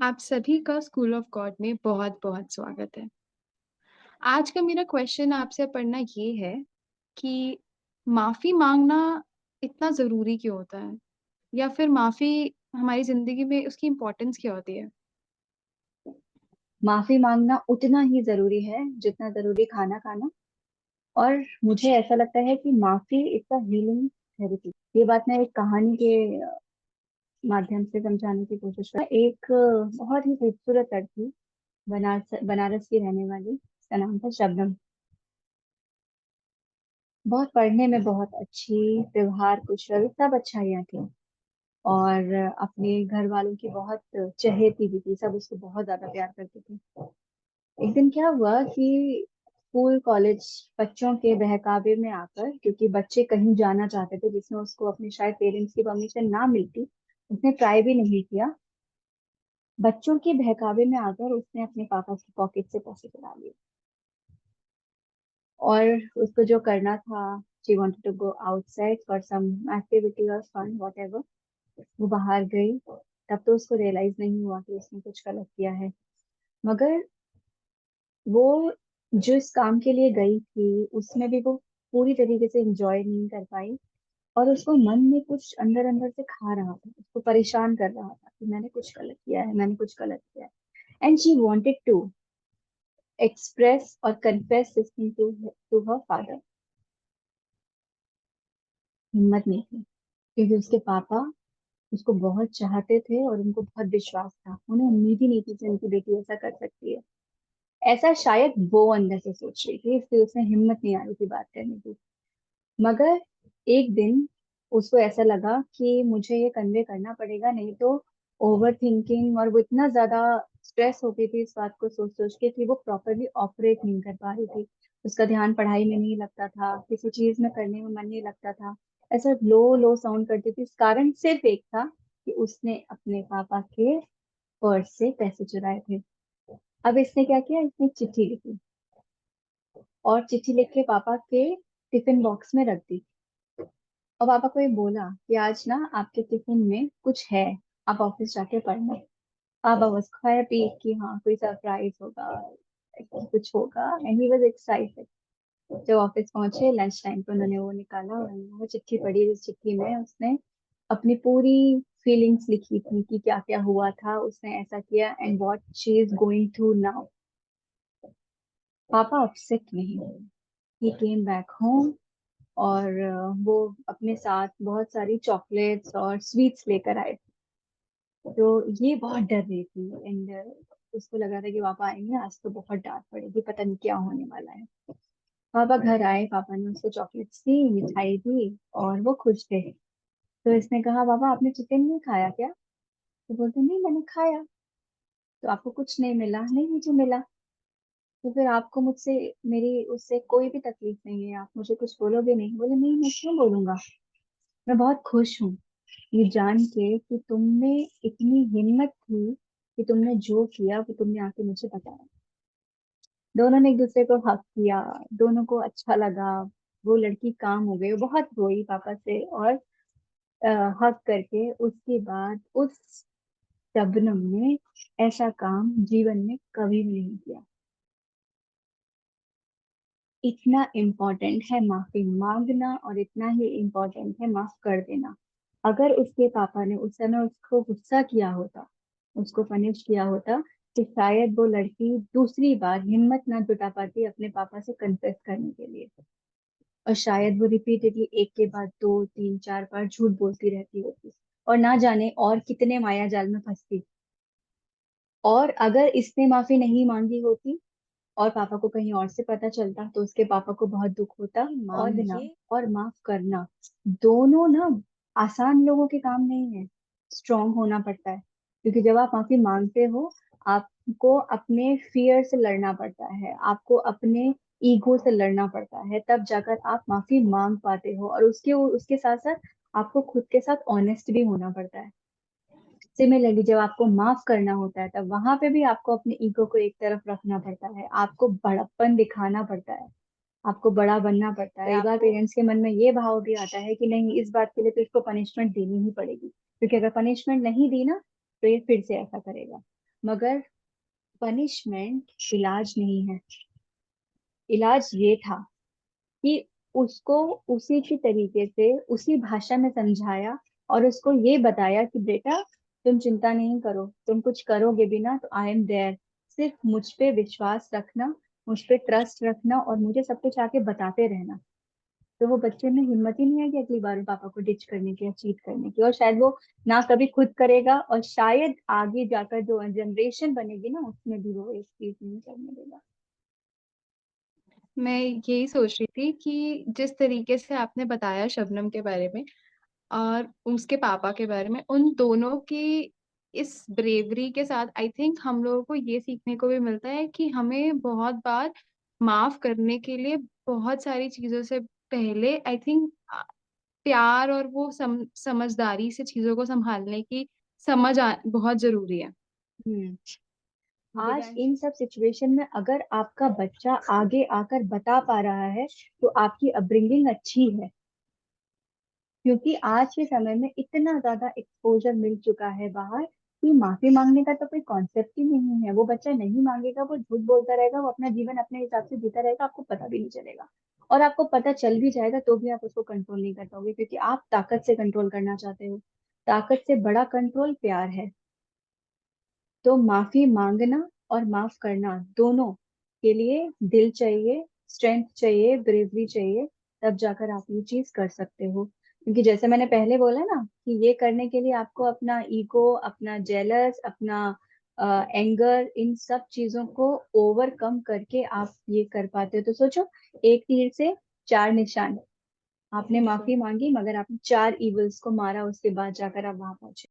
आप सभी का स्कूल ऑफ गॉड में बहुत-बहुत स्वागत है। आज का मेरा क्वेश्चन आपसे पढ़ना ये है कि माफ़ी माँगना इतना ज़रूरी क्यों होता है? या फिर माफ़ी हमारी ज़िंदगी में उसकी इम्पोर्टेंस क्या होती है? माफी मांगना उतना ही जरूरी है जितना जरूरी खाना खाना। और मुझे ऐसा लगता है कि माफी इज अ हीलिंग थेरेपी। ये बात मैं एक कहानी के माध्यम से समझाने की कोशिश कर एक बहुत ही खूबसूरत लड़की, बनारस बनारस की रहने वाली, उसका नाम था शबनम। बहुत पढ़ने में बहुत अच्छी, व्यवहार कुशल, सब अच्छाइयाँ थी। और अपने घर वालों की बहुत चहेती भी थी, सब उसको बहुत ज्यादा प्यार करते थे। एक दिन क्या हुआ कि स्कूल कॉलेज बच्चों के बहकावे में आकर, क्योंकि बच्चे कहीं जाना चाहते थे जिसमें उसको अपने शायद पेरेंट्स की परमिशन ना मिलती, उसने ट्राई भी नहीं किया। बच्चों के बहकावे में आकर उसने अपने पापा की पॉकेट से पैसे चुरा लिए। और उसको जो करना था, she wanted to go outside for some activity और फन वॉट एवर, वो बाहर गई। तब तो उसको रियलाइज नहीं हुआ कि उसने कुछ गलत किया है। मगर वो जिस काम के लिए गई थी उसमें भी वो पूरी तरीके से एंजॉय नहीं कर पाई। और उसको मन में कुछ अंदर अंदर से खा रहा था, उसको परेशान कर रहा था कि मैंने कुछ गलत किया है, मैंने कुछ गलत किया है। And she wanted to express और confess this thing to her father. हिम्मत नहीं थी, क्योंकि उसके पापा उसको बहुत चाहते थे और उनको बहुत विश्वास था। उन्हें उम्मीद ही नहीं थी कि उनकी बेटी ऐसा कर सकती है। ऐसा शायद वो अंदर से सोच रही थी, इसलिए उसने हिम्मत नहीं आ रही थी बात करने की। मगर एक दिन उसको ऐसा लगा कि मुझे ये कन्वे करना पड़ेगा, नहीं तो ओवर थिंकिंग, और वो इतना ज्यादा स्ट्रेस होती थी इस बात को सोच सोच के कि वो प्रॉपरली ऑपरेट नहीं कर पा रही थी। उसका ध्यान पढ़ाई में नहीं लगता था, किसी चीज में करने में मन नहीं लगता था। ऐसा लो लो साउंड करती थी। इस कारण सिर्फ एक था कि उसने अपने पापा के पर्स से पैसे चुराए थे। अब इसने क्या किया, इसने चिट्ठी लिखी और चिट्ठी लिख के पापा के टिफिन बॉक्स में रख दी। और पापा को ये बोला कि आज ना आपके टिफिन में कुछ है, आप ऑफिस जाके पढ़ना। पापा बस खाया पी कि हाँ कोई सरप्राइज होगा, कुछ होगा, एंड ही वाज एक्साइटेड। जब ऑफिस पहुंचे लंच टाइम पे, उन्होंने वो निकाला और उन्होंने वो चिट्ठी पढ़ी, जिस चिट्ठी में उसने अपनी पूरी फीलिंग्स लिखी थी कि क्या क्या हुआ था, उसने ऐसा किया and what she is going through now. पापा अपसेट नहीं हुए। ही केम बैक होम और वो अपने साथ बहुत सारी चॉकलेट्स और स्वीट्स लेकर आए थे। तो ये बहुत डर रही थी एंड उसको लगा था कि पापा आएंगे आज तो बहुत डांट पड़ेगी, पता नहीं क्या होने वाला है। पापा घर आए, पापा ने उसको चॉकलेट्स दी, मिठाई दी और वो खुश थे। तो इसने कहा, पापा आपने चिकन नहीं खाया क्या? तो बोलते, नहीं मैंने खाया। तो आपको कुछ नहीं मिला? नहीं मुझे मिला। तो फिर आपको मुझसे, मेरी उससे कोई भी तकलीफ नहीं है, आप मुझे कुछ बोलोगे नहीं? बोले, नहीं मैं क्यों बोलूंगा, मैं बहुत खुश हूँ ये जान के कि तुम में इतनी हिम्मत थी कि तुमने जो किया वो तुमने आके मुझे बताया। दोनों ने एक दूसरे को हक किया, दोनों को अच्छा लगा। वो लड़की काम हो गई, वो बहुत रोई पापा से और हक करके। उसके बाद उस शबनम ने ऐसा काम जीवन में कभी भी नहीं किया। इतना इम्पोर्टेंट है माफी मांगना और इतना ही इम्पोर्टेंट है माफ कर देना। अगर उसके पापा ने उस समय उसको गुस्सा किया होता, उसको पनिश किया होता, तो शायद वो लड़की दूसरी बार हिम्मत ना जुटा पाती अपने पापा से कन्फेस करने के लिए। और शायद वो रिपीटेडली एक के बाद दो तीन चार बार झूठ बोलती रहती होती और ना जाने और कितने माया जाल में फंसती। और अगर इसने माफी नहीं मांगी होती और पापा को कहीं और से पता चलता, तो उसके पापा को बहुत दुख होता। और मांगना और माफ करना दोनों ना आसान लोगों के काम नहीं है, स्ट्रांग होना पड़ता है। क्योंकि जब आप माफी मांगते हो, आपको अपने फियर से लड़ना पड़ता है, आपको अपने ईगो से लड़ना पड़ता है, तब जाकर आप माफी मांग पाते हो। और उसके उसके साथ साथ आपको खुद के साथ ऑनेस्ट भी होना पड़ता है। सिमिलरली जब आपको माफ करना होता है, तब वहां पे भी आपको अपने ईगो को एक तरफ रखना पड़ता है, आपको बड़प्पन दिखाना पड़ता है, आपको बड़ा बनना पड़ता है। कई बार पेरेंट्स के मन में ये भाव भी आता है कि नहीं, इस बात के लिए तो इसको पनिशमेंट देनी ही पड़ेगी, क्योंकि अगर पनिशमेंट नहीं दी ना तो ये फिर से ऐसा करेगा। मगर पनिशमेंट इलाज नहीं है। इलाज ये था कि उसको उसी की तरीके से उसी भाषा में समझाया और उसको ये बताया कि बेटा तुम चिंता नहीं करो, तुम कुछ करोगे भी ना तो आई एम देयर। सिर्फ मुझ पे विश्वास रखना, मुझ पे ट्रस्ट रखना और मुझे सब कुछ आके बताते रहना। तो वो बच्चे में हिम्मत ही नहीं है कि अगली बार पापा को डिच करने की या चीट करने की, और शायद वो ना कभी खुद करेगा और शायद आगे जाकर जो जनरेशन बनेगी ना उसमें भी वो इस चीज नहीं करने देगा। मैं यही सोच रही थी कि जिस तरीके से आपने बताया शबनम के बारे में और उसके पापा के बारे में, उन दोनों की इस ब्रेवरी के साथ आई थिंक हम लोगों को ये सीखने को भी मिलता है कि हमें बहुत बार माफ करने के लिए बहुत सारी चीजों से पहले आई थिंक प्यार और वो समझदारी से चीजों को संभालने की बहुत जरूरी है। हम्म। आज दिव्यांश। इन सब सिचुएशन में अगर आपका बच्चा आगे आकर बता पा रहा है तो आपकी अपब्रिंगिंग अच्छी है, क्योंकि आज के समय में इतना ज्यादा एक्सपोजर मिल चुका है बाहर कि माफी मांगने का तो कोई कॉन्सेप्ट ही नहीं है। वो बच्चा नहीं मांगेगा, वो झूठ बोलता रहेगा, वो अपना जीवन अपने हिसाब से जीता रहेगा, आपको पता भी नहीं चलेगा। और आपको पता चल भी जाएगा तो भी आप उसको कंट्रोल नहीं कर पाओगे, क्योंकि आप ताकत से कंट्रोल करना चाहते हो। ताकत से बड़ा कंट्रोल प्यार है। तो माफी मांगना और माफ करना दोनों के लिए दिल चाहिए, स्ट्रेंथ चाहिए, ब्रेवरी चाहिए। तब जाकर आप ये चीज कर सकते हो। क्योंकि जैसे मैंने पहले बोला ना कि ये करने के लिए आपको अपना ईगो, अपना जेलस, अपना एंगर, इन सब चीजों को ओवरकम करके आप ये कर पाते हो। तो सोचो, एक तीर से चार निशान। आपने बिल्कुल। माफी मांगी मगर आपने चार इवल्स को मारा, उसके बाद जाकर आप वहां पहुंचे।